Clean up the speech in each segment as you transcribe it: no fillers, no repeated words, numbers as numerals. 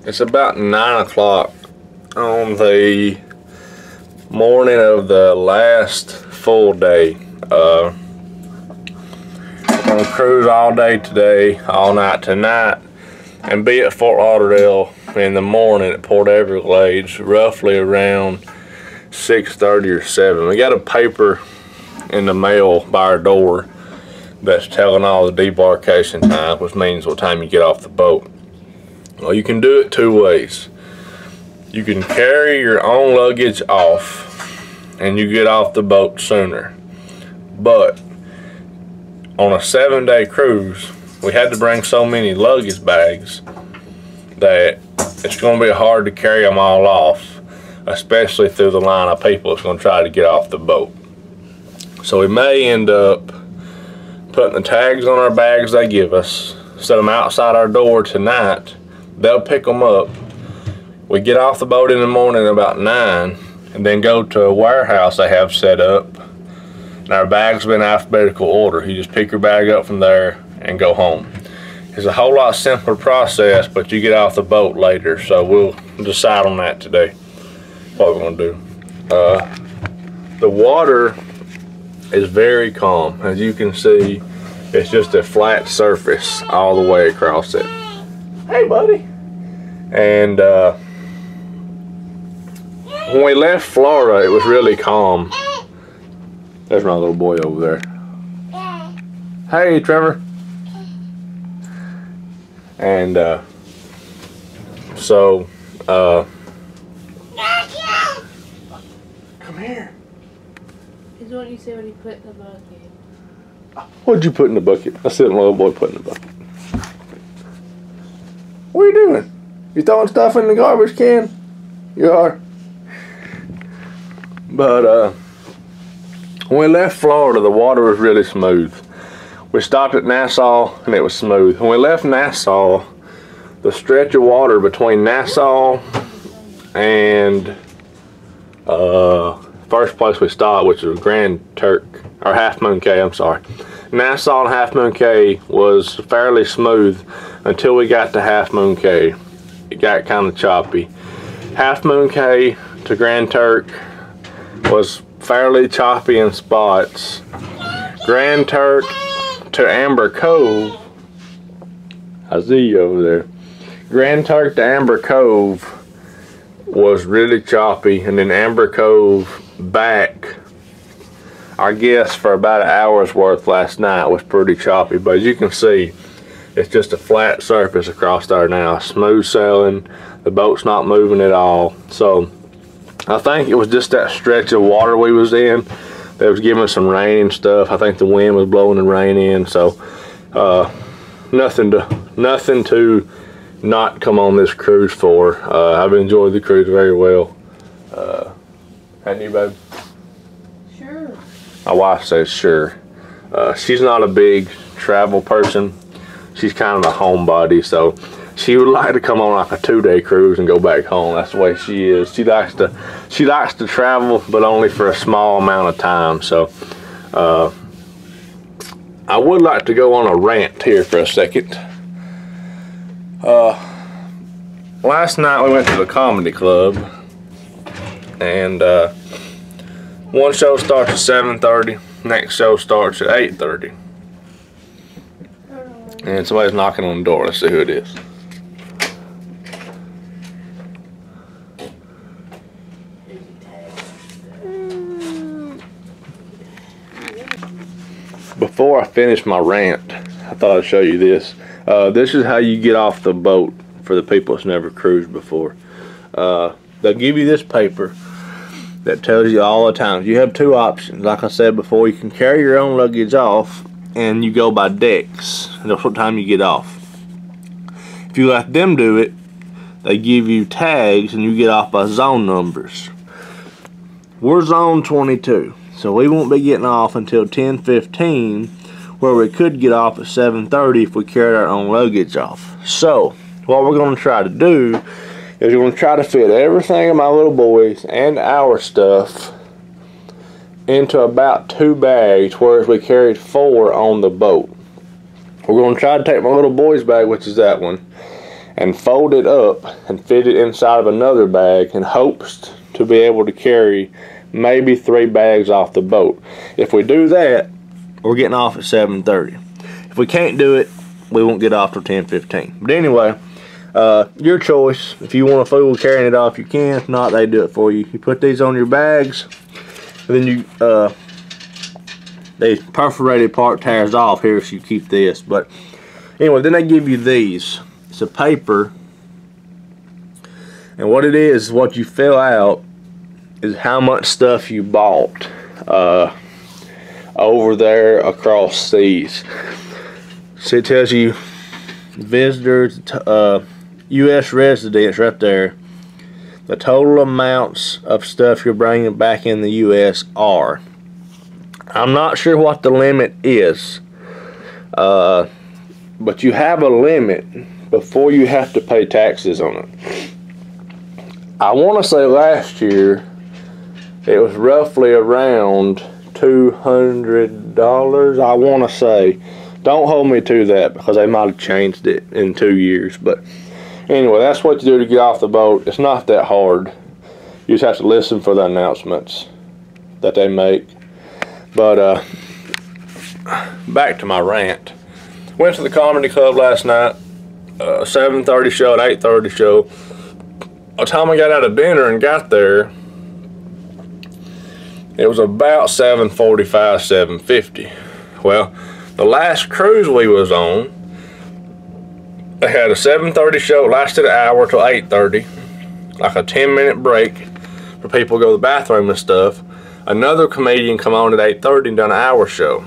It's about 9 o'clock on the morning of the last full day. We're gonna cruise all day today, all night tonight, and be at Fort Lauderdale in the morning at Port Everglades, roughly around 6:30 or 7. We got a paper in the mail by our door that's telling all the debarkation time, which means what time you get off the boat. Well, you can do it two ways. You can carry your own luggage off and you get off the boat sooner. But on a 7-day cruise, we had to bring so many luggage bags that it's going to be hard to carry them all off, especially through the line of people that's going to try to get off the boat. So we may end up putting the tags on our bags they give us, set them outside our door tonight. They'll pick them up. We get off the boat in the morning about 9 and then go to a warehouse they have set up. And our bags have been in alphabetical order. You just pick your bag up from there and go home. It's a whole lot simpler process, but you get off the boat later. So we'll decide on that today, what we're gonna do. The water is very calm. As you can see, it's just a flat surface all the way across it. Hey, buddy. And when we left Florida, it was really calm. There's my little boy over there. Hey, Trevor. And come here. Is what you say when you put in the bucket. What'd you put in the bucket? I said, little boy put in the bucket. What are you doing? You throwing stuff in the garbage can? You are. But when we left Florida, the water was really smooth. We stopped at Nassau and it was smooth. When we left Nassau, the stretch of water between Nassau and first place we stopped, which was Grand Turk, or Half Moon Cay, I'm sorry. Nassau and Half Moon Cay was fairly smooth until we got to Half Moon Cay. It got kind of choppy. Half Moon Cay to Grand Turk was fairly choppy in spots. Grand Turk to Amber Cove, I see you over there. Grand Turk to Amber Cove was really choppy, and then Amber Cove back, I guess for about an hour's worth last night, was pretty choppy. But as you can see, it's just a flat surface across there now, smooth sailing. The boat's not moving at all. So I think it was just that stretch of water we was in that was giving us some rain and stuff. I think the wind was blowing the rain in, so nothing to not come on this cruise for. I've enjoyed the cruise very well. Hadn't you, babe? Sure. My wife says sure. She's not a big travel person. She's kind of a homebody, so she would like to come on like a 2-day cruise and go back home. That's the way she is. She likes to travel, but only for a small amount of time. So I would like to go on a rant here for a second. Last night we went to the comedy club, and one show starts at 7:30. Next show starts at 8:30. And somebody's knocking on the door. Let's see who it is. Before I finish my rant, I thought I'd show you this. This is how you get off the boat for the people that's never cruised before. They'll give you this paper that tells you all the times. You have two options. Like I said before, you can carry your own luggage off and you go by decks, and that's what time you get off. If you let them do it, they give you tags and you get off by zone numbers. We're zone 22, so we won't be getting off until 10:15, where we could get off at 7:30 if we carried our own luggage off. So what we're going to try to do is we're going to try to fit everything of my little boys and our stuff into about 2 bags, whereas we carried 4 on the boat. We're going to try to take my little boy's bag, which is that one, and fold it up and fit it inside of another bag in hopes to be able to carry maybe 3 bags off the boat. If we do that, we're getting off at 7:30. If we can't do it, we won't get off till 10:15. But anyway, your choice. If you want to fool carrying it off, you can. If not, they do it for you. You put these on your bags, and then you they perforated part tears off here, so you keep this. But anyway, then they give you these. It's a paper, and what it is what you fill out is how much stuff you bought over there across seas. So it tells you visitors, U.S. residents right there, the total amounts of stuff you're bringing back in the U.S. are. I'm not sure what the limit is, but you have a limit before you have to pay taxes on it. I want to say last year it was roughly around $200, I want to say. Don't hold me to that because they might have changed it in 2 years. But anyway, that's what you do to get off the boat. It's not that hard. You just have to listen for the announcements that they make. But back to my rant. Went to the comedy club last night. 7:30 show and 8:30 show. By the time I got out of dinner and got there, it was about 7:45, 7:50. Well, the last cruise we was on, they had a 7:30 show, it lasted an hour till 8:30, like a 10-minute break for people to go to the bathroom and stuff. Another comedian come on at 8:30 and done an hour show.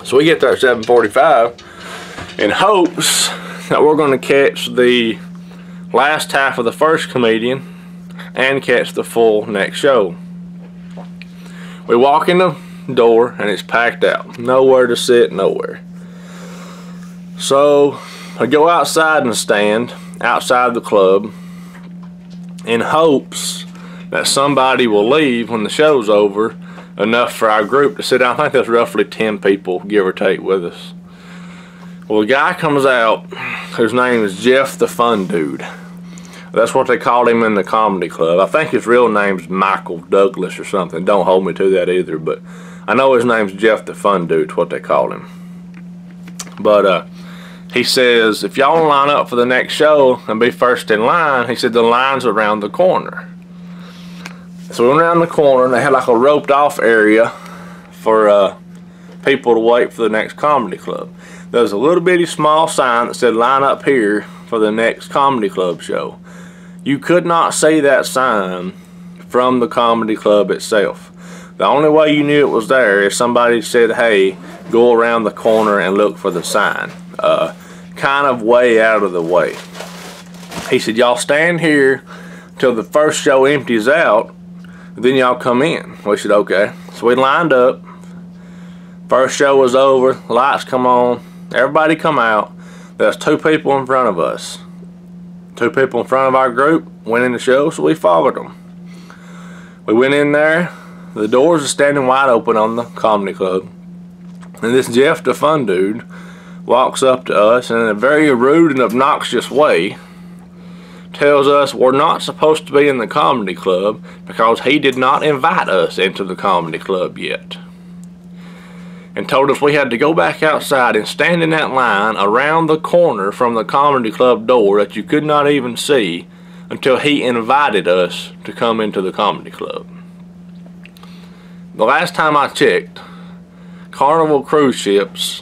So we get there at 7:45 in hopes that we're going to catch the last half of the first comedian and catch the full next show. We walk in the door and it's packed out. Nowhere to sit, nowhere. So I go outside and stand outside the club in hopes that somebody will leave when the show's over, enough for our group to sit down. I think there's roughly 10 people, give or take, with us. Well, the guy comes out whose name is Jeff the Fun Dude. That's what they called him in the comedy club. I think his real name's Michael Douglas or something. Don't hold me to that either, but I know his name's Jeff the Fun Dude, what they called him. But he says, if y'all line up for the next show and be first in line, he said the line's around the corner. So we went around the corner and they had like a roped off area for people to wait for the next comedy club. There was a little bitty small sign that said line up here for the next comedy club show. You could not see that sign from the comedy club itself. The only way you knew it was there is somebody said, hey, go around the corner and look for the sign. Kind of way out of the way. He said, y'all stand here till the first show empties out, then y'all come in. We said, okay. So we lined up. First show was over, lights come on, everybody come out. There's 2 people in front of us. 2 people in front of our group went in the show, so we followed them. We went in there. The doors are standing wide open on the comedy club. And this Jeff the Fun Dude walks up to us and in a very rude and obnoxious way tells us we're not supposed to be in the comedy club because he did not invite us into the comedy club yet. And told us we had to go back outside and stand in that line around the corner from the comedy club door that you could not even see until he invited us to come into the comedy club. The last time I checked, Carnival cruise ships,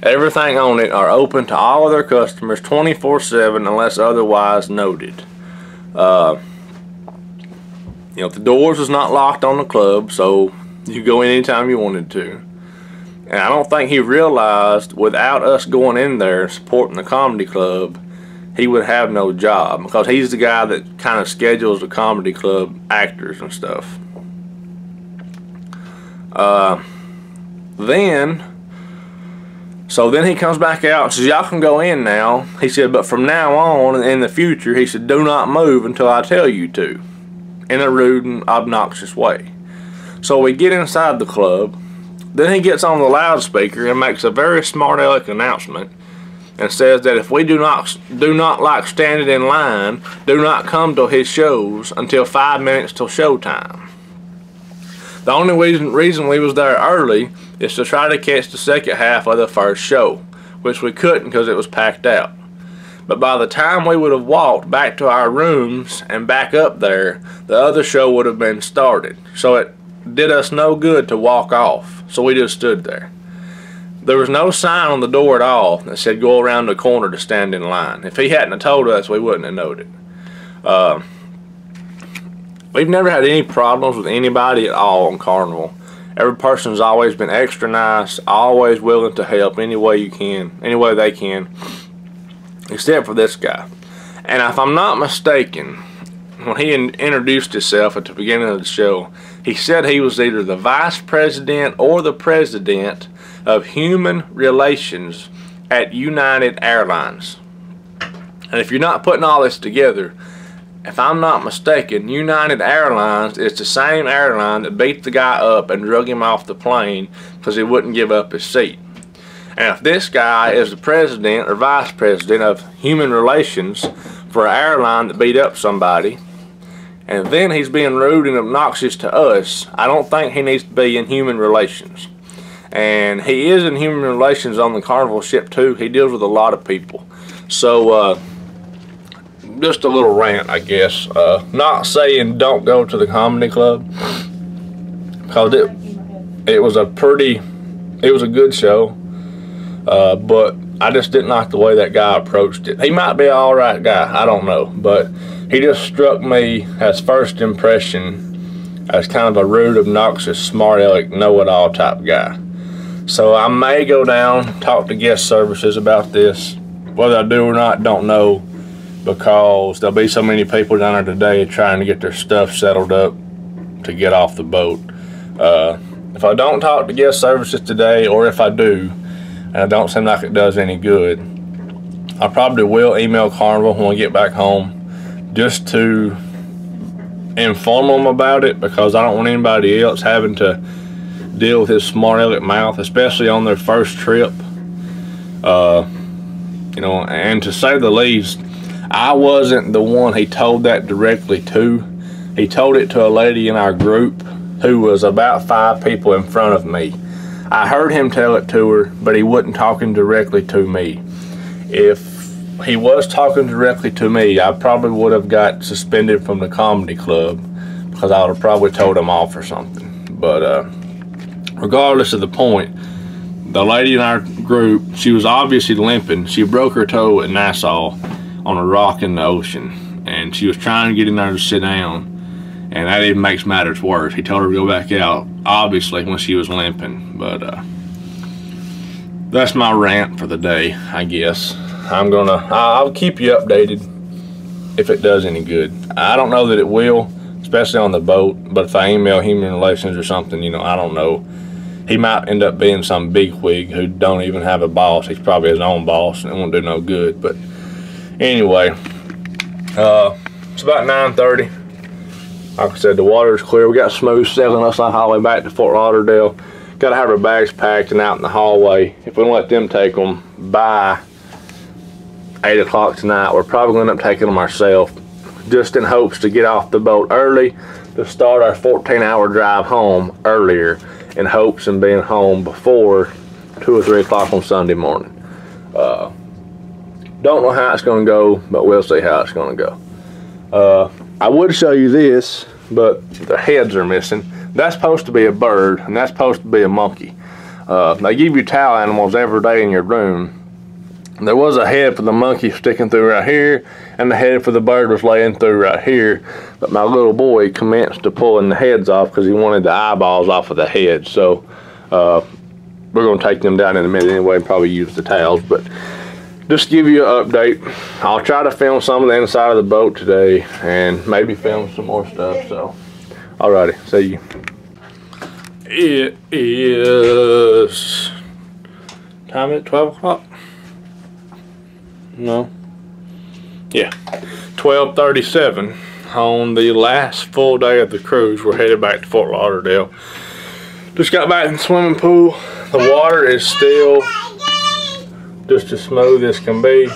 everything on it are open to all of their customers 24/7 unless otherwise noted. The doors was not locked on the club, so you could go in anytime you wanted to. And I don't think he realized without us going in there supporting the comedy club, he would have no job because he's the guy that kind of schedules the comedy club actors and stuff. So then he comes back out and says, y'all can go in now. He said, but from now on in the future, he said, do not move until I tell you to, in a rude and obnoxious way. So we get inside the club. Then he gets on the loudspeaker and makes a very smart aleck announcement. and says that if we do not like standing in line, do not come to his shows until 5 minutes till showtime. The only reason we was there early is to try to catch the second half of the first show, which we couldn't because it was packed out. But by the time we would have walked back to our rooms and back up there, the other show would have been started. So it did us no good to walk off, so we just stood there. There was no sign on the door at all that said go around the corner to stand in line. If he hadn't have told us, we wouldn't have known it. We've never had any problems with anybody at all on Carnival. Every person's always been extra nice, always willing to help any way they can, except for this guy. And if I'm not mistaken, when he introduced himself at the beginning of the show, he said he was either the vice president or the president of human relations at United Airlines. And if you're not putting all this together, if I'm not mistaken, United Airlines is the same airline that beat the guy up and drug him off the plane because he wouldn't give up his seat. And if this guy is the president or vice president of human relations for an airline that beat up somebody, and then he's being rude and obnoxious to us, I don't think he needs to be in human relations. And he is in human relations on the Carnival ship too. He deals with a lot of people. So, just a little rant, I guess. Not saying don't go to the comedy club, because it was a good show, but I just didn't like the way that guy approached it. He might be an alright guy, I don't know, but he just struck me as first impression as kind of a rude, obnoxious, smart aleck, know-it-all type guy. So I may go down, talk to guest services about this. Whether I do or not, don't know, because there'll be so many people down there today trying to get their stuff settled up to get off the boat. If I don't talk to guest services today, or if I do, and it don't seem like it does any good, I probably will email Carnival when we get back home just to inform them about it, because I don't want anybody else having to deal with his smart aleck mouth, especially on their first trip. You know, and to say the least, I wasn't the one he told that directly to. He told it to a lady in our group who was about 5 people in front of me. I heard him tell it to her, but he wasn't talking directly to me. If he was talking directly to me, I probably would have got suspended from the comedy club, because I would have probably told him off or something. But regardless of the point, the lady in our group, she was obviously limping. She broke her toe at Nassau on a rock in the ocean, and she was trying to get in there to sit down, and that even makes matters worse. He told her to go back out, obviously, when she was limping. But that's my rant for the day, I guess. I'll keep you updated if it does any good. I don't know that it will, especially on the boat, but if I email human relations or something, you know, I don't know. He might end up being some bigwig who don't even have a boss. He's probably his own boss, and it won't do no good. But anyway, it's about 9:30. Like I said, the water's clear. We got smooth sailing us on the highway back to Fort Lauderdale. Got to have our bags packed and out in the hallway. If we don't let them take them by 8 o'clock tonight, we're probably going to end up taking them ourselves, just in hopes to get off the boat early to start our 14-hour drive home earlier, in hopes of being home before 2 or 3 o'clock on Sunday morning. Don't know how it's going to go, but we'll see how it's going to go. I would show you this, but the heads are missing. That's supposed to be a bird, and that's supposed to be a monkey. They give you towel animals every day in your room. There was a head for the monkey sticking through right here, and the head for the bird was laying through right here. But my little boy commenced to pulling the heads off because he wanted the eyeballs off of the head. So we're going to take them down in a minute anyway and probably use the towels. But just to give you an update, I'll try to film some of the inside of the boat today and maybe film some more stuff. So, alrighty, see you. It is time at 12 o'clock. No. Yeah. 12:37 on the last full day of the cruise. We're headed back to Fort Lauderdale. Just got back in the swimming pool. The water is still just as smooth as can be.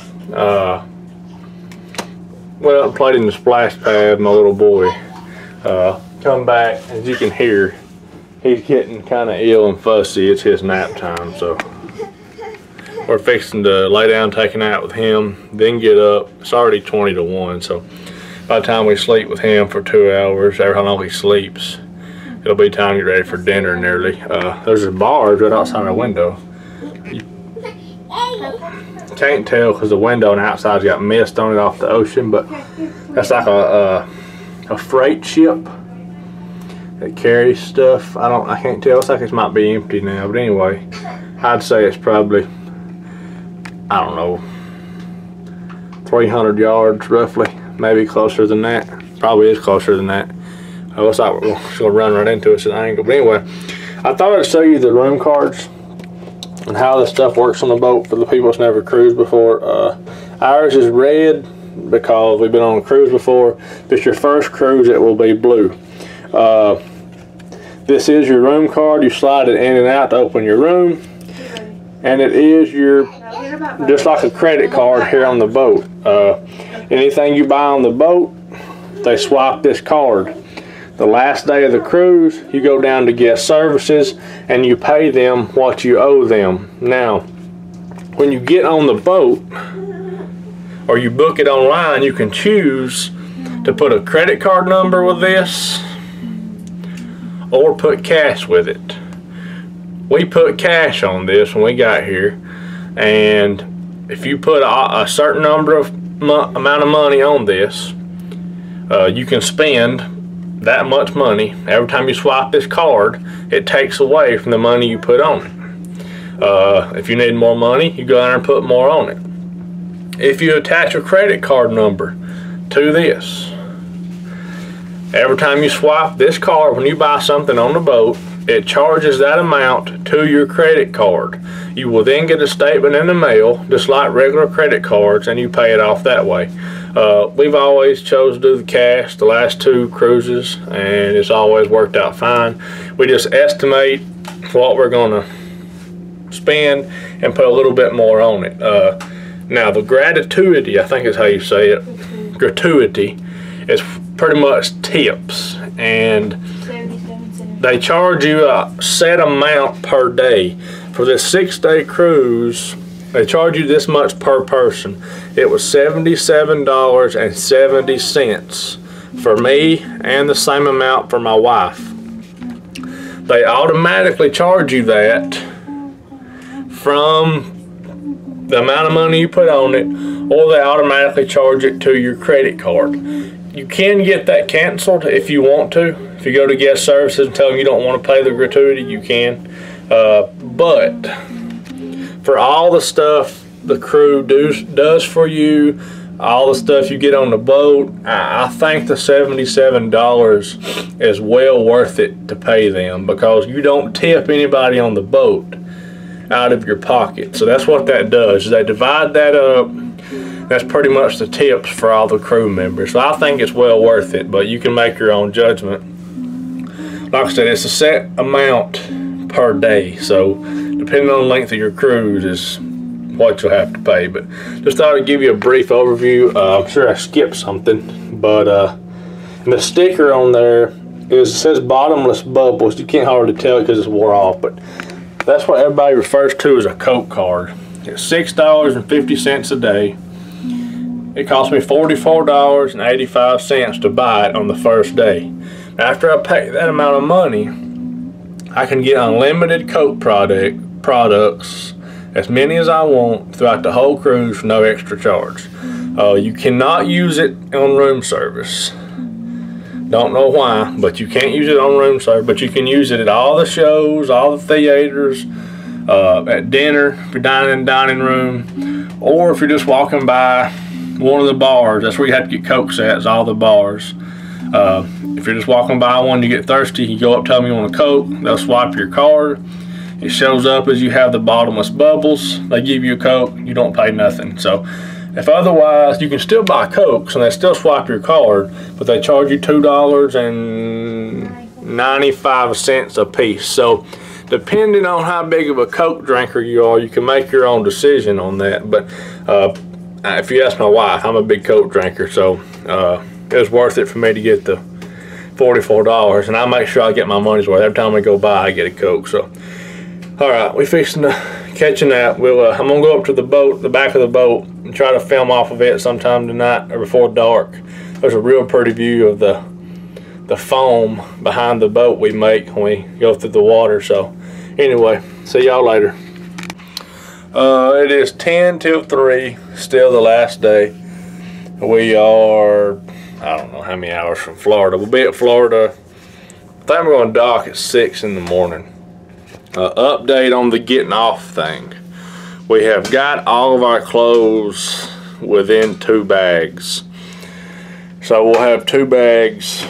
Went up and played in the splash pad, my little boy. Come back, as you can hear, he's getting kind of ill and fussy. It's his nap time, so we're fixing to lay down, take a nap with him, then get up. It's already 20 to 1, so by the time we sleep with him for 2 hours, every how long he sleeps, it'll be time to get ready for dinner nearly. There's a bars right outside our window. You can't tell because the window on the outside's got mist on it off the ocean, but that's like a freight ship that carries stuff. I can't tell. It's like it might be empty now, but anyway, I'd say it's probably, I don't know, 300 yards roughly, maybe closer than that. Probably is closer than that. Looks like we're just gonna run right into us at an angle. But anyway, I thought I'd show you the room cards and how this stuff works on the boat for the people that's never cruised before. Ours is red because we've been on a cruise before. If it's your first cruise, it will be blue. This is your room card. You slide it in and out to open your room, and it is your, just like a credit card here on the boat. Anything you buy on the boat, they swap this card. The last day of the cruise, you go down to guest services and you pay them what you owe them. Now, when you get on the boat or you book it online, you can choose to put a credit card number with this or put cash with it. We put cash on this when we got here, and if you put a certain number of amount of money on this, you can spend that much money. Every time you swipe this card, it takes away from the money you put on it. If you need more money, you go there and put more on it. If you attach a credit card number to this, every time you swipe this card, when you buy something on the boat, it charges that amount to your credit card. You will then get a statement in the mail, just like regular credit cards, and you pay it off that way. We've always chose to do the cash the last 2 cruises, and it's always worked out fine. We just estimate what we're gonna spend and put a little bit more on it. Now the gratuity, I think is how you say it, gratuity, is pretty much tips, and they charge you a set amount per day. For this 6-day cruise, they charge you this much per person. It was $77.70 for me, and the same amount for my wife. They automatically charge you that from the amount of money you put on it, or they automatically charge it to your credit card. You can get that canceled if you want to. If you go to guest services and tell them you don't want to pay the gratuity, you can. But for all the stuff the crew does for you, all the stuff you get on the boat, I think the $77 is well worth it to pay them, because you don't tip anybody on the boat out of your pocket. So that's what that does, is they divide that up. That's pretty much the tips for all the crew members. So I think it's well worth it, but you can make your own judgment. Like I said, it's a set amount per day, so depending on the length of your cruise is what you'll have to pay. But just thought I'd give you a brief overview. I'm sure I skipped something, but the sticker on there says bottomless bubbles. You can't hardly tell it because it's wore off, but that's what everybody refers to as a Coke card. It's $6.50 a day. It cost me $44.85 to buy it on the first day. After I pay that amount of money, I can get unlimited Coke products, as many as I want, throughout the whole cruise for no extra charge. You cannot use it on room service. Don't know why, but you can't use it on room service, but you can use it at all the shows, all the theaters, at dinner, if you're dining in the dining room, or if you're just walking by one of the bars. That's where you have to get Coke sets, all the bars. If you're just walking by one, you get thirsty, you go up, tell them you want a Coke, they'll swipe your card. It shows up as you have the bottomless bubbles. They give you a Coke, you don't pay nothing. So if otherwise, you can still buy Cokes and they still swipe your card, but they charge you $2.95 a piece. So depending on how big of a Coke drinker you are, you can make your own decision on that. But if you ask my wife, I'm a big Coke drinker, so it was worth it for me to get the $44, and I make sure I get my money's worth. Every time I go by, I get a Coke. So, all right, we fixing to catch a nap. I'm gonna go up to the boat, the back of the boat, and try to film off of it sometime tonight or before dark. There's a real pretty view of the foam behind the boat we make when we go through the water. So, anyway, see y'all later. It is 10 till 3, still the last day. We are, I don't know how many hours from Florida. We'll be at Florida. I think we're going to dock at 6 in the morning. Update on the getting off thing. We have got all of our clothes within 2 bags. So we'll have 2 bags,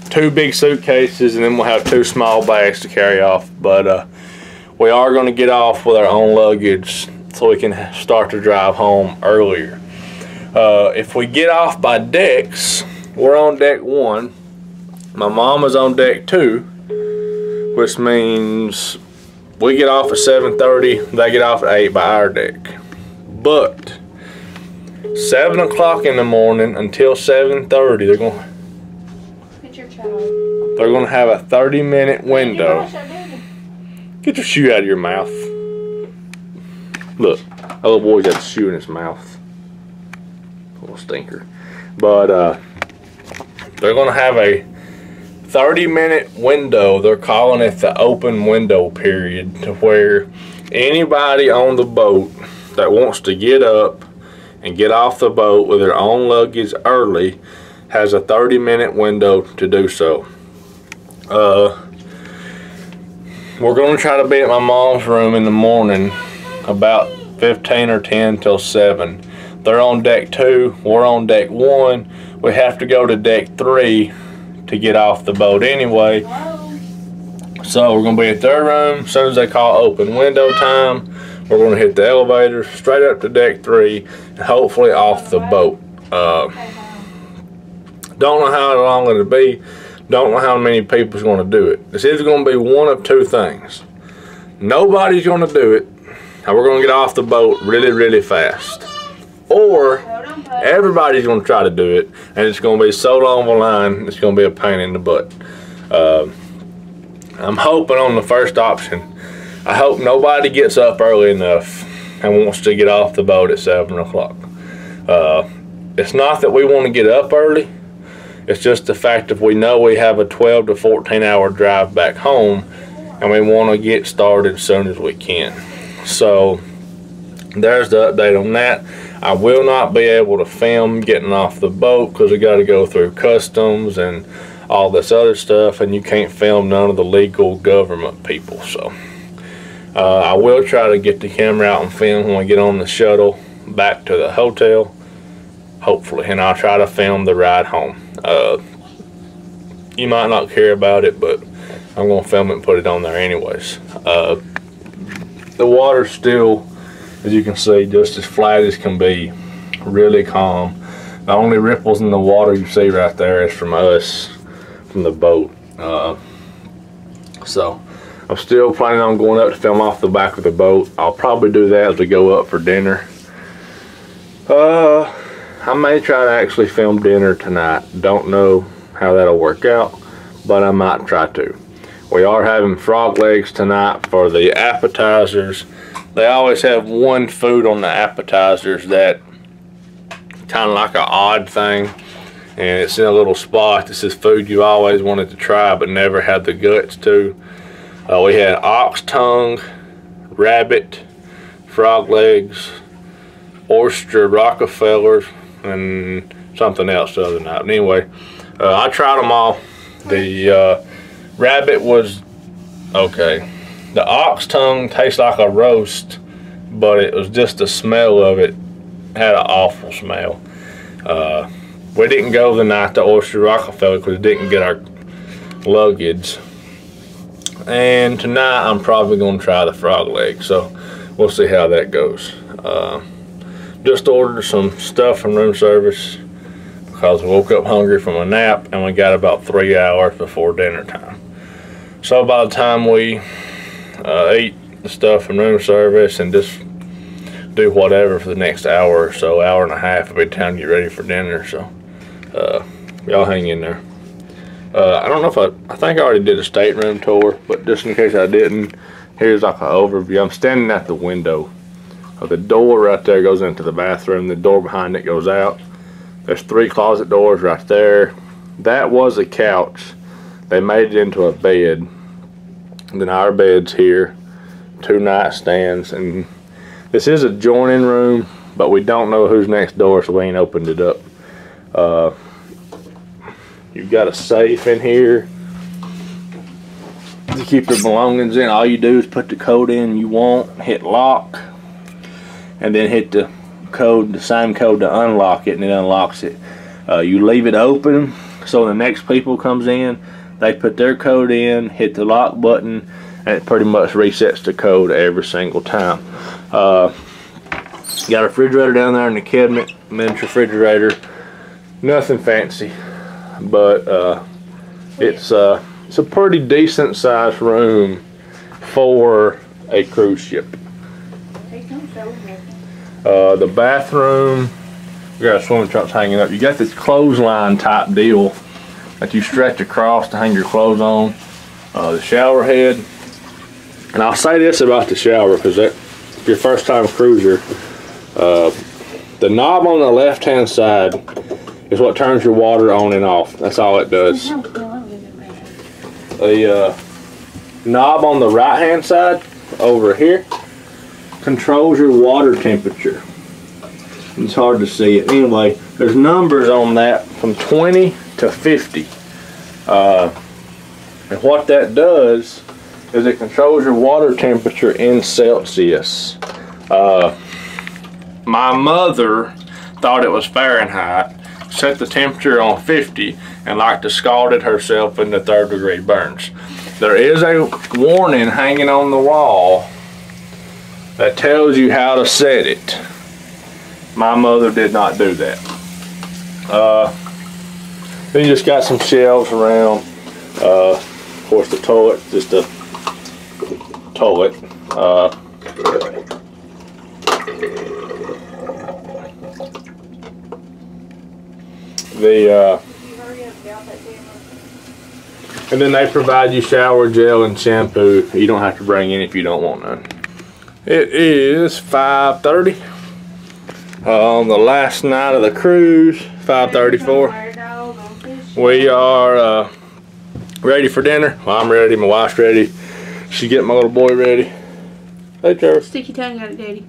2 big suitcases, and then we'll have 2 small bags to carry off. But we are going to get off with our own luggage so we can start to drive home earlier. If we get off by decks, we're on deck 1. My mama's on deck 2, which means we get off at 7:30, they get off at 8 by our deck. But 7 o'clock in the morning until 7:30, they're going to have a 30-minute window. Get your shoe out of your mouth. Look, that little boy's got a shoe in his mouth. Little stinker. But they're going to have a 30-minute window. They're calling it the open window period, to where anybody on the boat that wants to get up and get off the boat with their own luggage early has a 30-minute window to do so. We're going to try to be at my mom's room in the morning about 15 or 10 till 7. They're on deck 2, we're on deck 1. We have to go to deck 3 to get off the boat anyway. So we're going to be at their room. As soon as they call open window time, we're going to hit the elevator straight up to deck 3 and hopefully off the boat. Don't know how long it'll be. Don't know how many people's going to do it. It's either going to be one of 2 things. Nobody's going to do it, and we're going to get off the boat really, really fast. Or everybody's going to try to do it, and it's going to be so long the line, it's going to be a pain in the butt. I'm hoping on the first option. I hope nobody gets up early enough and wants to get off the boat at 7 o'clock. It's not that we want to get up early. It's just the fact that we know we have a 12 to 14 hour drive back home, and we want to get started as soon as we can. So there's the update on that. I will not be able to film getting off the boat because we got to go through customs and all this other stuff, and you can't film none of the legal government people. So I will try to get the camera out and film when we get on the shuttle back to the hotel, hopefully, and I'll try to film the ride home. You might not care about it, but I'm going to film it and put it on there anyways. The water's still, as you can see, just as flat as can be, really calm. The only ripples in the water you see right there is from us, from the boat. So I'm still planning on going up to film off the back of the boat. I'll probably do that as we go up for dinner. I may try to actually film dinner tonight. Don't know how that'll work out, but I might try to. We are having frog legs tonight for the appetizers. They always have one food on the appetizers that kind of like an odd thing, and it's in a little spot. This is food you always wanted to try but never had the guts to. We had ox tongue, rabbit, frog legs, oyster Rockefellers, and something else the other night. But anyway, I tried them all. The rabbit was okay. The ox tongue tastes like a roast, but it was just the smell of it had an awful smell. We didn't go the night to oyster Rockefeller because we didn't get our luggage. And tonight I'm probably going to try the frog leg, so we'll see how that goes. Just ordered some stuff from room service because we woke up hungry from a nap, and we got about 3 hours before dinner time. So by the time we eat the stuff in room service, and just do whatever for the next hour or so, hour and a half. It'll be time to get ready for dinner. So y'all hang in there. I don't know if I think I already did a stateroom tour, but just in case I didn't, here's like an overview. I'm standing at the window. The door right there goes into the bathroom. The door behind it goes out. There's 3 closet doors right there. That was a couch. They made it into a bed. And then our bed's here. 2 nightstands. And this is a joining room, but we don't know who's next door, so we ain't opened it up. You've got a safe in here to keep your belongings in. All you do is put the code in you want, hit lock, and then hit the code, the same code to unlock it, and it unlocks it. You leave it open so the next people comes in, they put their code in, hit the lock button, and it pretty much resets the code every single time. Got a refrigerator down there in the cabinet, miniature refrigerator. Nothing fancy, but it's a pretty decent sized room for a cruise ship. The bathroom, we got swimming trunks hanging up. You got this clothesline type deal that you stretch across to hang your clothes on. The shower head, and I'll say this about the shower because if you're a first time cruiser, the knob on the left hand side is what turns your water on and off. That's all it does. The knob on the right hand side over here controls your water temperature. It's hard to see it. Anyway, there's numbers on that from 20 to 50. And what that does is it controls your water temperature in Celsius. My mother thought it was Fahrenheit, set the temperature on 50, and like to scalded herself into 3rd degree burns. There is a warning hanging on the wall that tells you how to set it. My mother did not do that. Then you just got some shelves around. Of course, the toilet, just a toilet. And then they provide you shower gel and shampoo. You don't have to bring any if you don't want none. It is 5:30 on the last night of the cruise. 5:34. We are ready for dinner. Well, I'm ready. My wife's ready. She's getting my little boy ready. Hey, Trevor. Stick your tongue out, Daddy.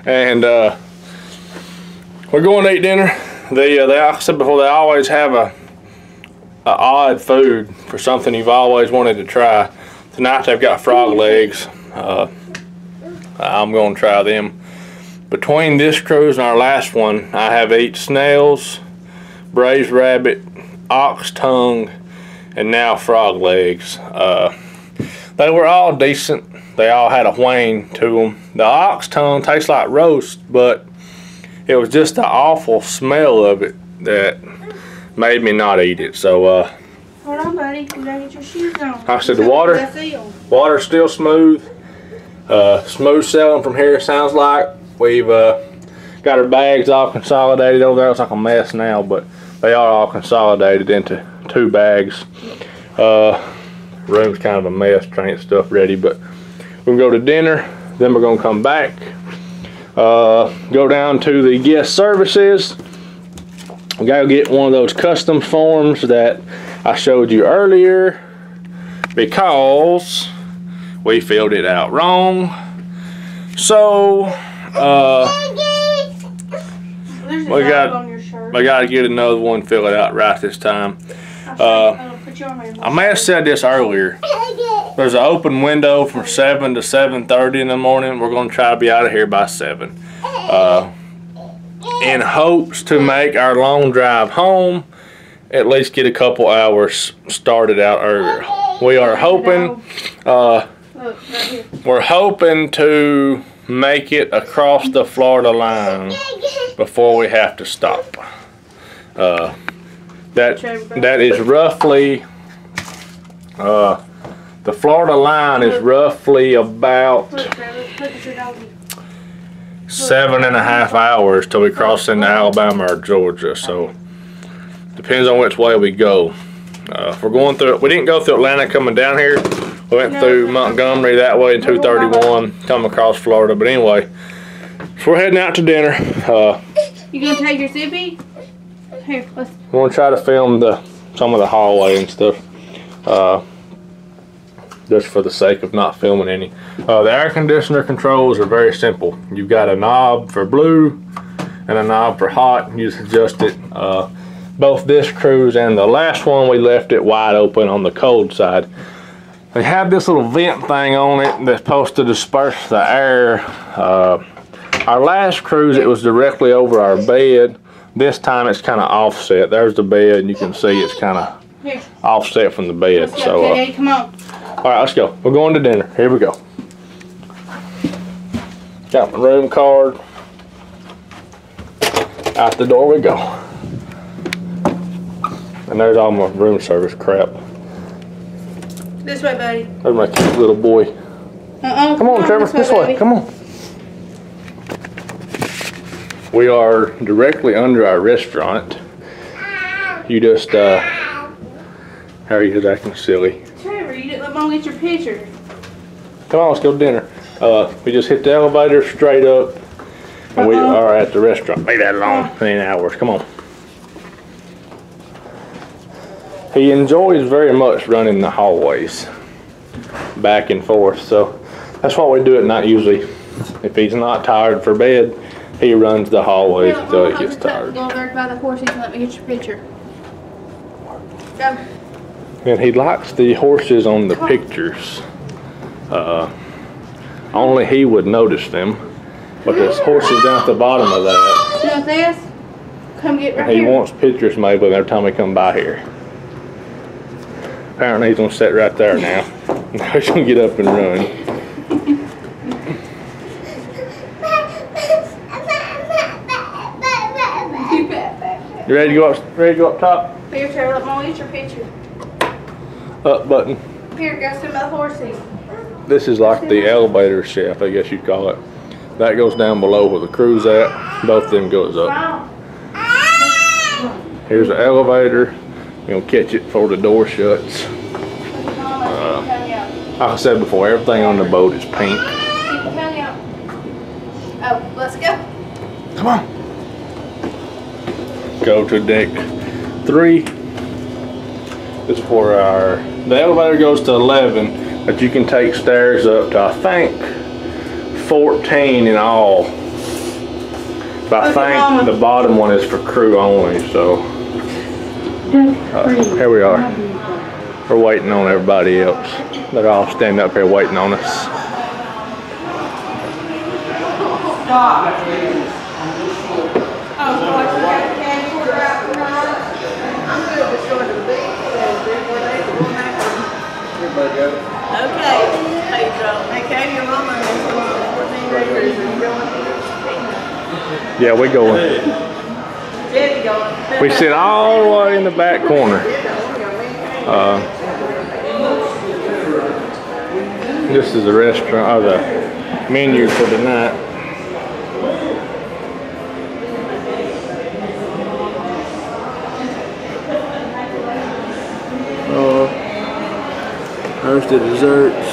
And we're going to eat dinner. Like I said before, they always have a odd food for something you've always wanted to try. Tonight they've got frog legs. I'm going to try them. Between this cruise and our last one, I have eaten snails, braised rabbit, ox tongue, and now frog legs. They were all decent. They all had a whine to them. The ox tongue tastes like roast, but it was just the awful smell of it that made me not eat it. So hold on, buddy. You gotta get your shoes on. like I said, the water's still smooth. Smooth sailing from here, sounds like. We've got our bags all consolidated over there. It's like a mess now, but they are all consolidated into 2 bags. Room's kind of a mess, trying to get stuff ready, but we're gonna go to dinner, then we're gonna come back, go down to the guest services. We gotta get one of those custom forms that I showed you earlier because we filled it out wrong. So we gotta get another one, fill it out right this time. I may have said this earlier. There's an open window from 7 to 7:30 in the morning. We're going to try to be out of here by 7. In hopes to make our long drive home, at least get a couple hours started out earlier. We are hoping, we're hoping to make it across the Florida line before we have to stop. That is roughly The Florida line is roughly about 7.5 hours till we cross into Alabama or Georgia. So depends on which way we go. If we're going through, we didn't go through Atlanta coming down here. We went through Montgomery that way in 231, come across Florida. But anyway, so we're heading out to dinner. You gonna take your sippy? Here, let's. We're gonna try to film some of the hallway and stuff. Just for the sake of not filming any. The air conditioner controls are very simple. You've got a knob for blue and a knob for hot. You just adjust it. Both this cruise and the last one, we left it wide open on the cold side. They have this little vent thing on it that's supposed to disperse the air. Our last cruise, it was directly over our bed. This time it's kind of offset. There's the bed, and you can see it's kind of offset from the bed. Let's go, Daddy, come on. All right, let's go. We're going to dinner. Here we go. Got my room card. Out the door we go. And there's all my room service crap. This way, buddy. There's my cute little boy. Come on, Trevor. This way. Come on. We are directly under our restaurant. You just, Harry is acting silly. Trevor, you didn't let Mom get your picture. Come on, let's go to dinner. We just hit the elevator straight up, and we are at the restaurant. Leave that alone. It ain't ours. Come on. He enjoys very much running the hallways back and forth, so that's what we do at night usually. If he's not tired for bed, he runs the hallways until he gets tired. Go over by the horses and let me get your picture. Go. And he likes the horses on the pictures. Only he would notice them, but there's horses down at the bottom of that. You want this? Come get right He here. wants pictures made with him every time we come by here. Apparently he's gonna sit right there now. Now he's gonna get up and run. You ready to go up? Ready to go up top? Here, Trevor, let Mom get your picture. Up button. Here, go sit by the horses. This is like the elevator shaft, I guess you'd call it. That goes down below where the crew's at. Both of them goes up. Here's the elevator. You're gonna catch it before the door shuts. Like I said before, everything on the boat is pink. Oh, let's go. Come on. Go to deck 3. This is where the elevator goes to 11, but you can take stairs up to, I think, 14 in all. But I think the bottom one is for crew only, so. Here we are. We're waiting on everybody else. They're all standing up here waiting on us. Okay, Pedro. Okay, your mama is 14 acres. Yeah, we going. Daddy going. We sit all the way in the back corner. This is the restaurant, or the menu for the night. There's the desserts.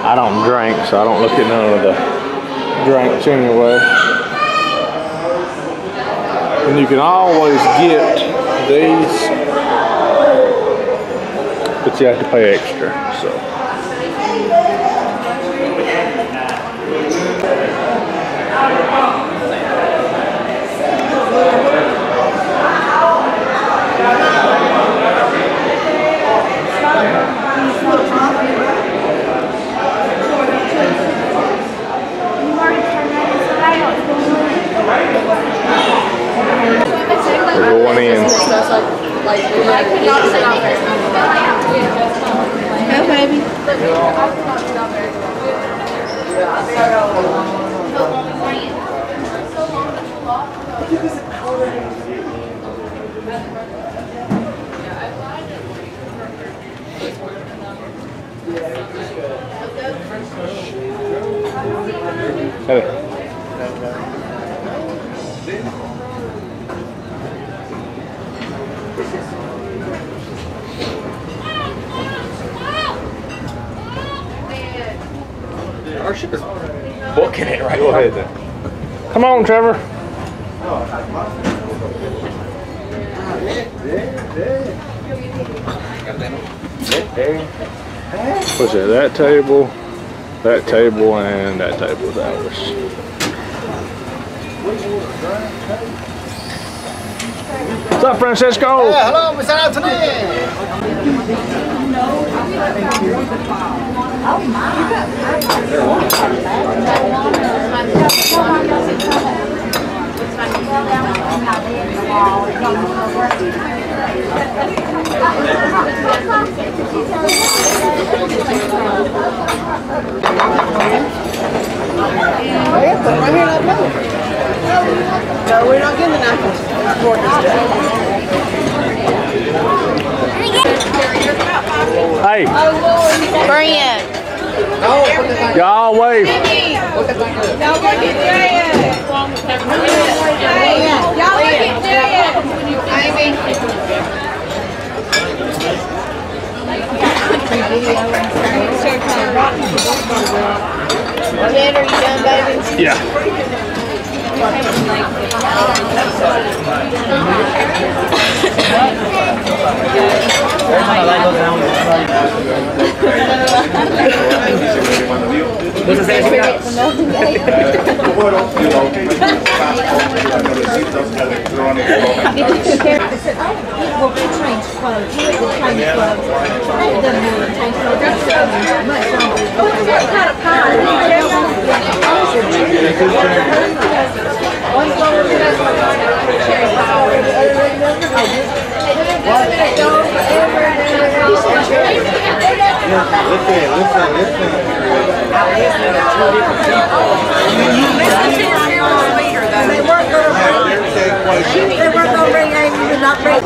I don't drink, so I don't look at none of the drinks anyway. And you can always get these, but you have to pay extra, so. We're going in. Go, baby. Hey. Our ship is booking it right Go now. ahead then. Come on, Trevor. What's that? That table, and that table is ours. What's up, Francisco? Yeah, hello, Mr. Anthony. No, we're not getting the knife. Hey, Brand. y'all wave. Y'all look at Dad. Hey, y'all look at Dad. Amy. Dad, are you done, baby? Yeah. They weren't gonna bring Amy, but not bring.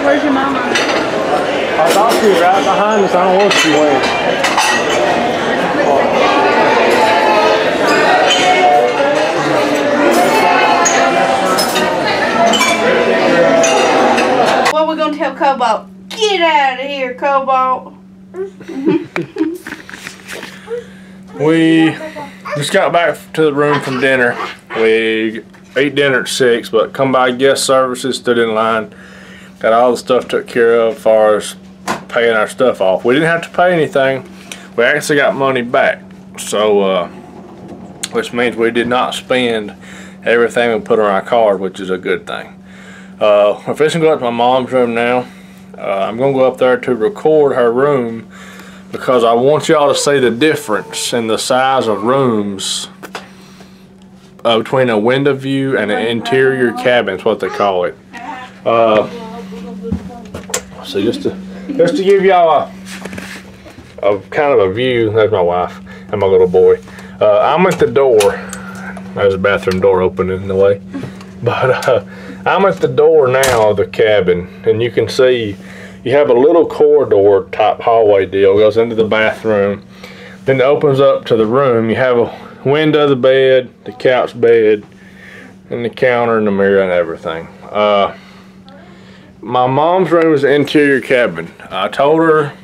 Where's your mama? I thought she was right behind us. I don't know where she went. What we gonna tell Cobalt? Get out of here, Cobalt. We just got back to the room from dinner. We ate dinner at 6, but come by guest services, stood in line, got all the stuff took care of as far as paying our stuff off. We didn't have to pay anything. We actually got money back, so which means we did not spend everything we put on our card, which is a good thing. We're fixing to go up to my mom's room now. I'm going to go up there to record her room because I want y'all to see the difference in the size of rooms between a window view and an interior cabin is what they call it. So just to give y'all a kind of a view. There's my wife and my little boy. I'm at the door. There's a bathroom door open in the way, but I'm at the door now of the cabin, and you can see you have a little corridor type hallway deal, goes into the bathroom, then it opens up to the room. You have a window, the bed, the couch bed, and the counter and the mirror and everything. My mom's room is the interior cabin. I told her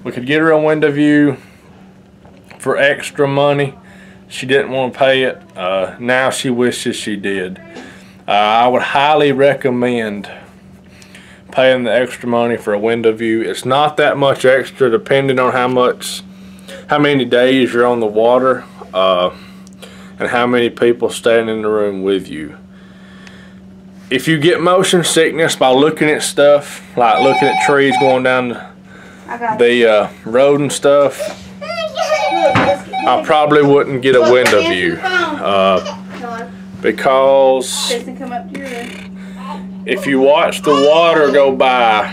we could get her a window view for extra money. She didn't want to pay it. Now she wishes she did. I would highly recommend paying the extra money for a window view. It's not that much extra depending on how many days you're on the water and how many people stand in the room with you. If you get motion sickness by looking at stuff, like looking at trees going down the road and stuff, I probably wouldn't get a window view because if you watch the water go by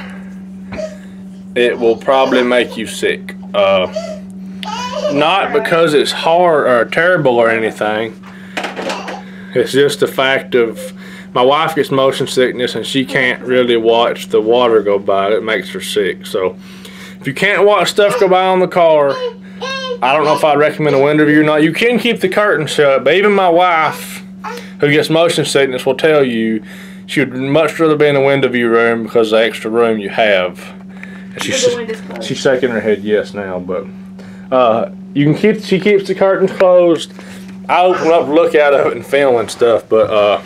it will probably make you sick. Not because it's hard or terrible or anything. It's just the fact of my wife gets motion sickness and she can't really watch the water go by. It makes her sick. So if you can't watch stuff go by on the car, I don't know if I'd recommend a window view or not. You can keep the curtain shut, but even my wife, who gets motion sickness, will tell you she would much rather be in a window view room because of the extra room you have. And she's shaking her head yes now, but she keeps the curtains closed. I open up, look out of it, and film and stuff, but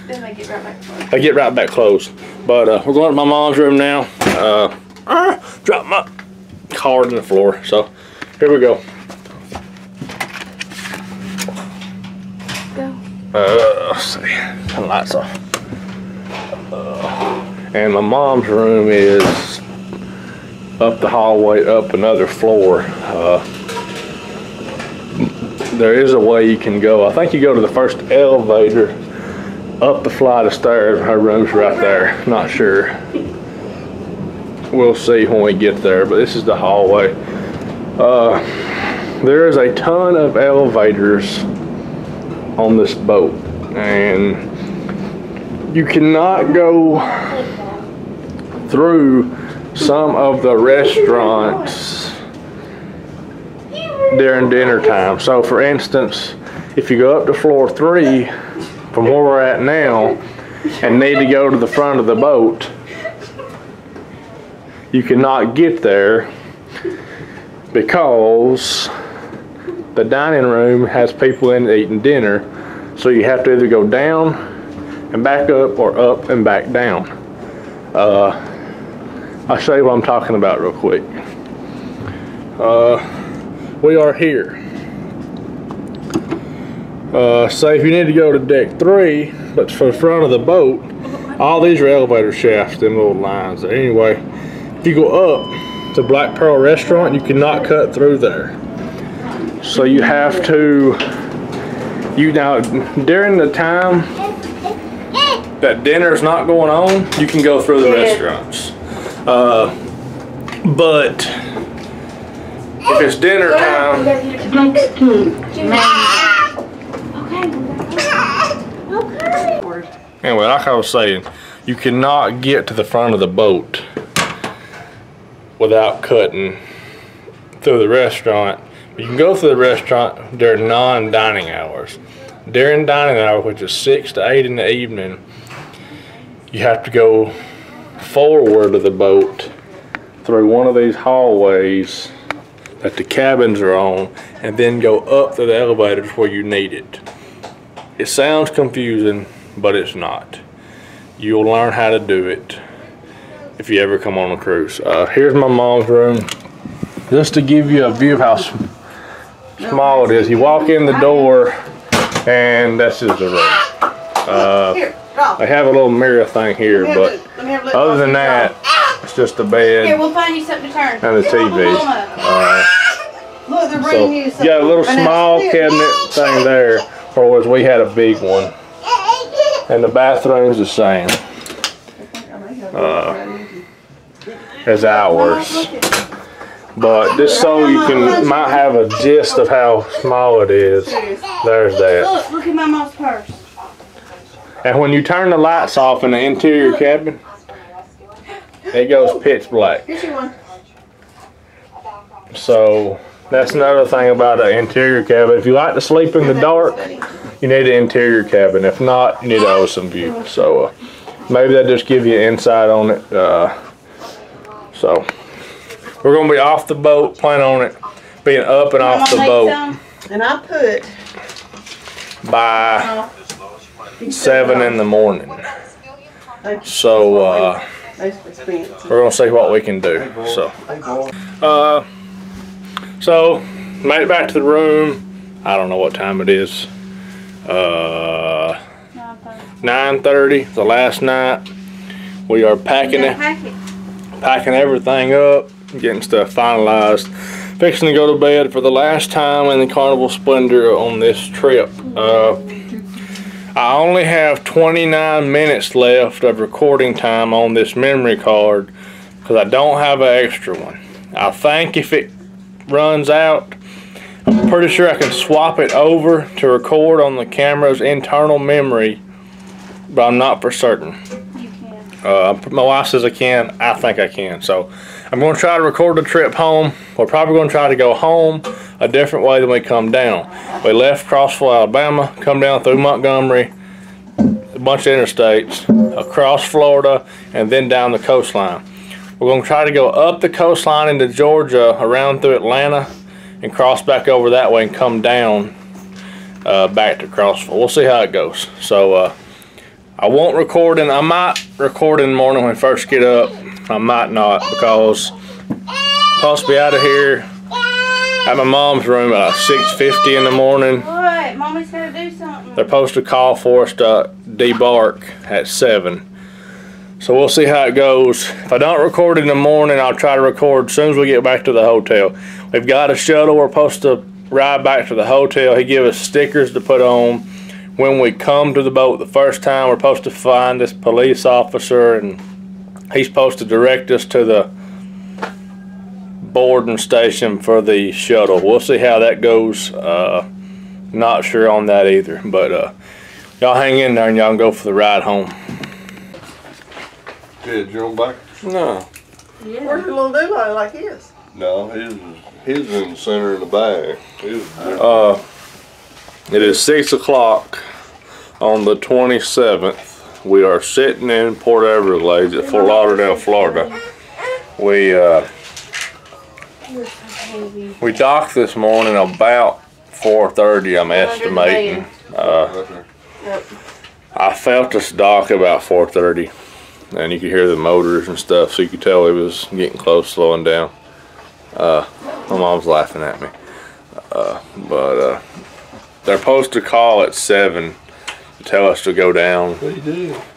Then they get right back closed. I get right back closed. But we're going to my mom's room now. Drop my card on the floor. So here we go. Go. Let's see. Turn the lights off. And my mom's room is up the hallway, up another floor. There is a way you can go. I think you go to the first elevator up the flight of stairs. Her room's right there. Not sure. We'll see when we get there, but this is the hallway. There is a ton of elevators on this boat, and you cannot go through some of the restaurants during dinner time. So for instance, if you go up to floor 3 from where we're at now and need to go to the front of the boat, you cannot get there because the dining room has people in it eating dinner. So you have to either go down and back up or up and back down. I'll show you what I'm talking about real quick. We are here. Say if you need to go to deck 3, but for the front of the boat, all these are elevator shafts, them little lines there. Anyway, if you go up to Black Pearl Restaurant, you cannot cut through there. So you have to, now during the time that dinner's not going on, you can go through the restaurants. But if it's dinner time, anyway, like I was saying, you cannot get to the front of the boat without cutting through the restaurant. You can go through the restaurant during non-dining hours. During dining hours, which is 6 to 8 in the evening, you have to go forward of the boat through one of these hallways that the cabins are on, and then go up to the elevators where you need it. It sounds confusing, but it's not. You'll learn how to do it if you ever come on a cruise. Here's my mom's room, just to give you a view of how small it is. You walk in the door, and that's just the room. They have a little mirror thing here, but other than that, it's just a bed. Here, we'll find you something to turn. And the TV. Look, they're So bringing you you something. got a little small cabinet thing there, whereas we had a big one. And the bathroom's the same as ours. But just so you might have a gist of how small it is, there's that. Look at my mom's purse. And when you turn the lights off in the interior cabin, it goes pitch black. Here's your one. So that's another thing about an interior cabin. If you like to sleep in the dark, you need an interior cabin. If not, you need an ocean view. So maybe that just give you insight on it. So we're gonna be off the boat, plan on it being up and off the boat And I put by 7 in the morning. So we're gonna see what we can do. So made it back to the room. I don't know what time it is. 9:30, the last night. We are packing everything up, getting stuff finalized, fixing to go to bed for the last time in the Carnival Splendor on this trip. I only have 29 minutes left of recording time on this memory card because I don't have an extra one. I think if it runs out, I'm pretty sure I can swap it over to record on the camera's internal memory, but I'm not for certain. You can. My wife says I can. I think I can. So I'm going to try to record the trip home. We're probably going to try to go home a different way than we come down. We left Crossville, Alabama, come down through Montgomery, a bunch of interstates, across Florida, and then down the coastline. We're going to try to go up the coastline into Georgia, around through Atlanta, and cross back over that way and come down back to Crossville. We'll see how it goes. So I won't record, and I might record in the morning when we first get up. I might not, because I'm supposed to be out of here at my mom's room at 6:50 in the morning. What? Mommy's gotta do something. They're supposed to call for us to debark at 7. So we'll see how it goes. If I don't record in the morning, I'll try to record as soon as we get back to the hotel. We've got a shuttle. We're supposed to ride back to the hotel. He gave us stickers to put on. When we come to the boat the first time, we're supposed to find this police officer, and he's supposed to direct us to the boarding station for the shuttle. We'll see how that goes. Not sure on that either, but y'all hang in there and y'all can go for the ride home. Did you on back? No. Where's your little doodle like his? No, his in the center of the bag. It is 6 o'clock on the 27th. We are sitting in Port Everglades at Fort Lauderdale, Florida. We docked this morning about 4:30, I'm estimating. I felt us dock about 4:30, and you could hear the motors and stuff, so you could tell it was getting close, slowing down. My mom's laughing at me. But they're supposed to call at 7 to tell us to go down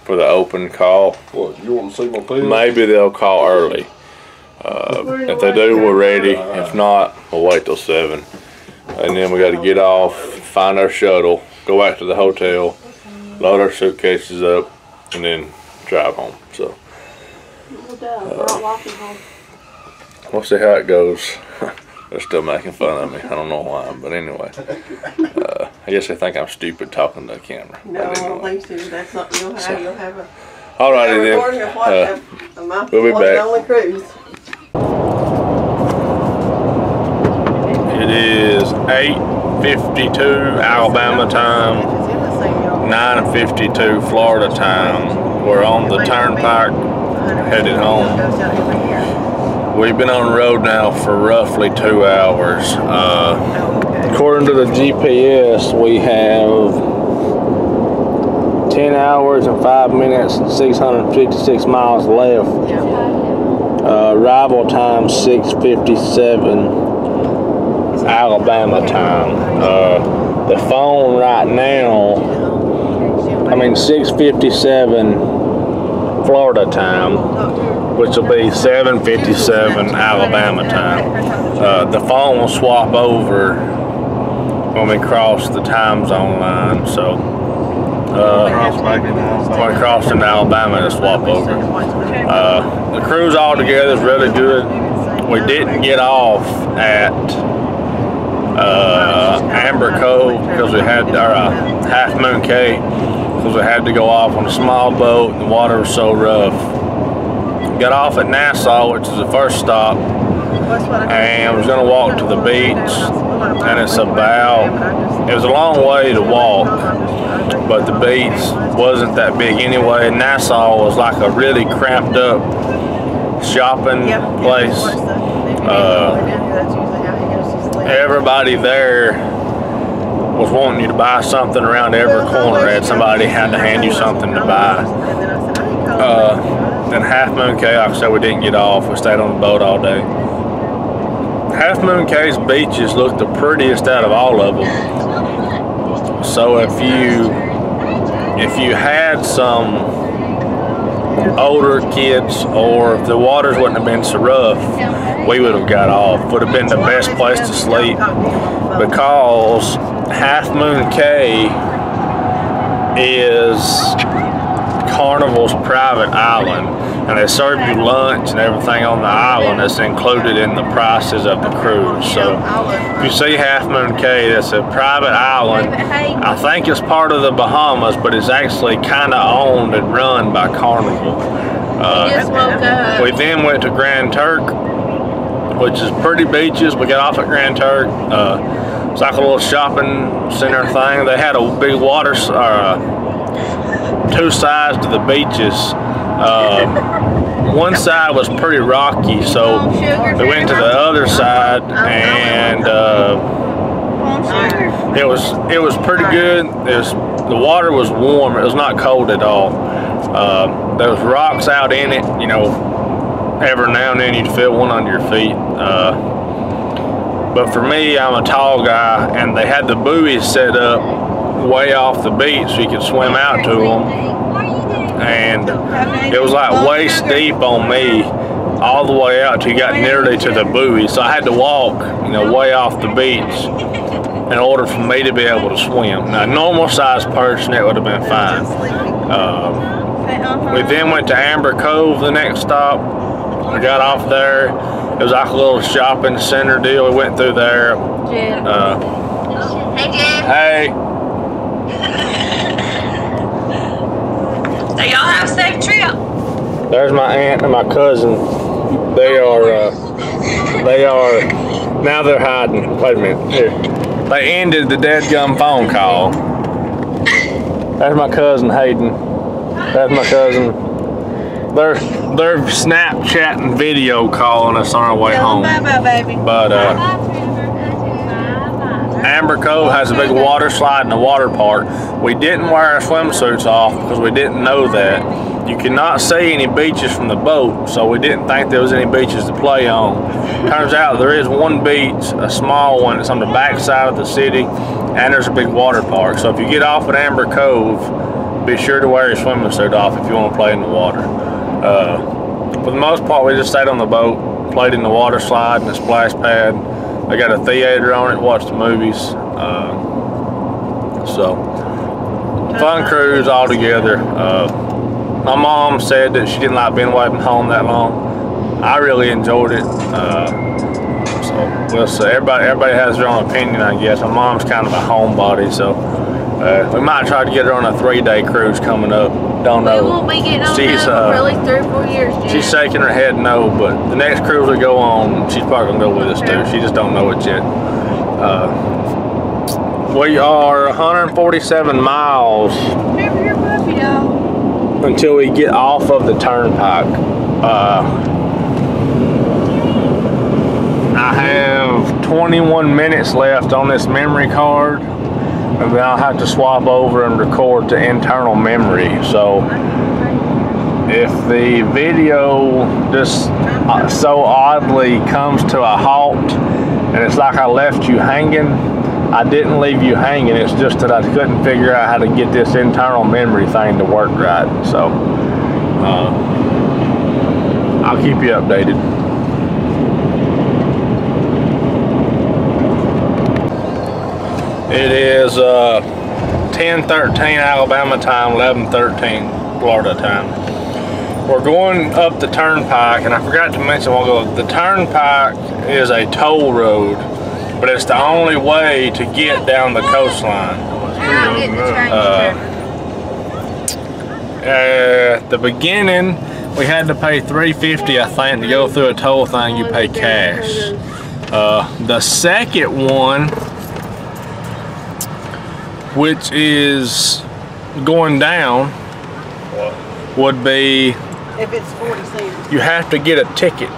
for the open call. What, you want to see my pen? Maybe they'll call early. If they do, we're ready. If not, we'll wait till 7. And then we got to get off, find our shuttle, go back to the hotel, load our suitcases up, and then drive home. So we'll see how it goes. They're still making fun of me. I don't know why, but anyway. I guess they think I'm stupid talking to the camera. No, I don't think so. That's something you'll have. You'll have a Alrighty recording of what we'll be back. Only cruise. It is 8:52 Alabama time, 9:52 Florida time. We're on the turnpike, headed home. We've been on the road now for roughly 2 hours. According to the GPS, we have 10 hours and 5 minutes and 656 miles left. Arrival time 6:57 Alabama time. The phone right now, 6:57 Florida time, which will be 7:57 Alabama time. The phone will swap over when we cross the time zone line, so when we cross into Alabama, it'll swap over. The cruise altogether is really good. We didn't get off at Amber Cove because we had our Half Moon Cay, because we had to go off on a small boat and the water was so rough. Got off at Nassau, which is the first stop, and was going to walk to the beach, and it was a long way to walk, but the beach wasn't that big anyway. Nassau was like a really cramped up shopping place. Everybody there was wanting you to buy something around every corner, and somebody had to hand you something to buy. And Half Moon Cay, like I said, we didn't get off. We stayed on the boat all day. Half Moon Cay's beaches look the prettiest out of all of them. So if you had some older kids, or if the waters wouldn't have been so rough, we would have got off. Would have been the best place to sleep, because Half Moon Cay is Carnival's private island. and they serve you lunch and everything on the island that's included in the prices of the cruise. So if you see Half Moon Cay, it's a private island. I think it's part of the Bahamas, but it's actually kind of owned and run by Carnival. Just woke up. We then went to Grand Turk, which is pretty beaches. We got off at Grand Turk. It's like a little shopping center thing. They had a big water, two sides to the beaches. One side was pretty rocky, so we went to the other side, and it was pretty good. The water was warm. It was not cold at all. There was rocks out in it. You know, every now and then you'd feel one under your feet. But for me, I'm a tall guy, and they had the buoys set up way off the beach so you could swim out to them. And it was like waist deep on me all the way out till you got nearly to the buoy. So I had to walk, you know, way off the beach in order for me to be able to swim. Now, a normal sized person, it would have been fine. We then went to Amber Cove, the next stop. We got off there. It was like a little shopping center deal. We went through there. Hey, Jen. Hey. So y'all have a safe trip. There's my aunt and my cousin. They are, now they're hiding. Wait a minute, here. They ended the dadgum phone call. There's my cousin Hayden. That's my cousin. They're Snapchatting video calling us on our way home. Bye-bye, baby. But Amber Cove has a big water slide and a water park. We didn't wear our swimsuits off because we didn't know that. You cannot see any beaches from the boat, so we didn't think there was any beaches to play on. Turns out there is one beach, a small one, it's on the back side of the city, and there's a big water park. So if you get off at Amber Cove, be sure to wear your swimming suit off if you want to play in the water. For the most part, we just stayed on the boat, played in the water slide and the splash pad. They got a theater on it, watched the movies. So, fun cruise all together. My mom said that she didn't like being away from home that long. I really enjoyed it. So, we'll see. Everybody has their own opinion, I guess. My mom's kind of a homebody, so we might try to get her on a 3-day cruise coming up. Don't know. We won't be getting on She's, that for at least 3 or 4 years, Jen. She's shaking her head no, but the next cruise we go on, she's probably gonna go with us too. She just don't know it yet. We are 147 miles Remember your puppy, dog. until we get off of the turnpike. I have 21 minutes left on this memory card, and then I'll have to swap over and record to internal memory. So if the video just so oddly comes to a halt and it's like I left you hanging, I didn't leave you hanging. It's just that I couldn't figure out how to get this internal memory thing to work right. So I'll keep you updated. It is 10:13 Alabama time, 11:13 Florida time. We're going up the turnpike, and I forgot to mention a while ago, the turnpike is a toll road, but it's the only way to get down the coastline. At the beginning, we had to pay $3.50, I think, to go through a toll thing. You pay cash. The second one, which is going down, would be If it's 40 cents. you have to get a ticket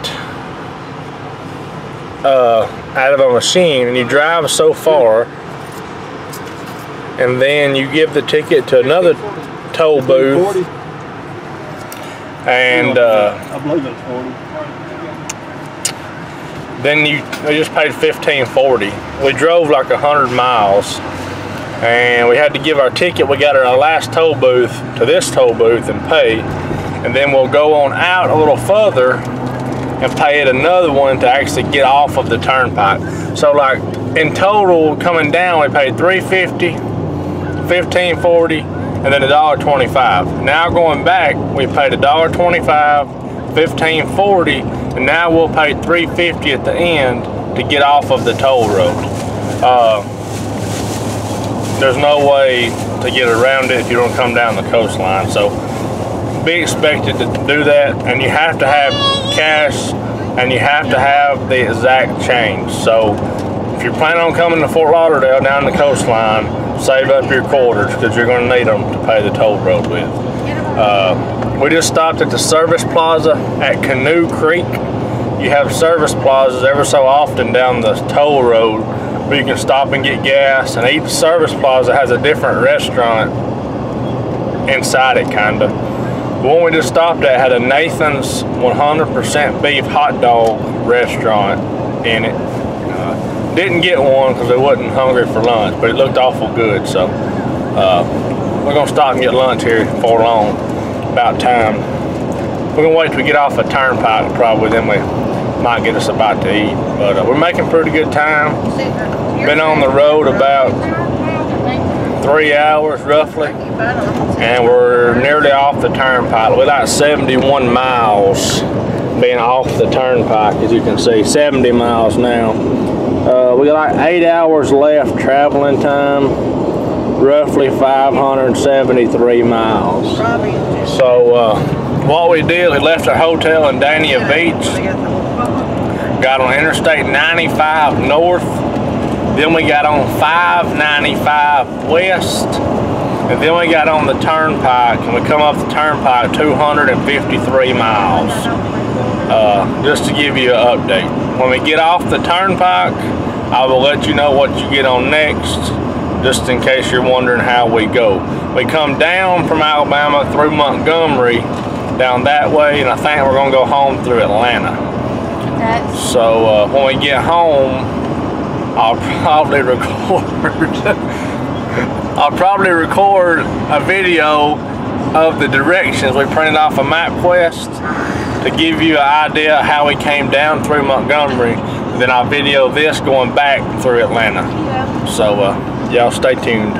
out of a machine, and you drive so far, and then you give the ticket to another toll booth, and I believe it's 40. then they just paid $15.40. We drove like 100 miles, and we had to give our ticket. We got our last toll booth to this toll booth and pay, and then we'll go on out a little further and pay at another one to actually get off of the turnpike. So like in total coming down, we paid $3.50, $15.40, and then $1.25. Now going back, we paid $1.25 $15.40, and now we'll pay $3.50 at the end to get off of the toll road. There's no way to get around it if you don't come down the coastline. So be expected to do that, and you have to have cash and you have to have the exact change. So if you're planning on coming to Fort Lauderdale down the coastline, save up your quarters because you're going to need them to pay the toll road with. We just stopped at the service plaza at Canoe Creek. You have service plazas ever so often down the toll road where you can stop and get gas, and each service plaza has a different restaurant inside it, kind of. The one we just stopped at had a Nathan's 100% beef hot dog restaurant in it. Didn't get one because I wasn't hungry for lunch, but it looked awful good, so we're gonna stop and get lunch here before long. About time. We're gonna wait till we get off a turnpike probably, then we might get us about to eat. But we're making pretty good time. Been on the road about 3 hours roughly, and we're nearly off the turnpike. We're like 71 miles being off the turnpike, as you can see, 70 miles now. We got like 8 hours left traveling time, roughly 573 miles. So what we did, we left our hotel in Dania Beach, got on Interstate 95 North, then we got on 595 West, and then we got on the turnpike, and we come up the turnpike 253 miles. Just to give you an update. When we get off the turnpike, I will let you know what you get on next, just in case you're wondering how we go. We come down from Alabama through Montgomery, down that way, and I think we're gonna go home through Atlanta. So when we get home, I'll probably record a video of the directions we printed off of MapQuest to give you an idea of how we came down through Montgomery. Then I'll video this going back through Atlanta. So y'all stay tuned.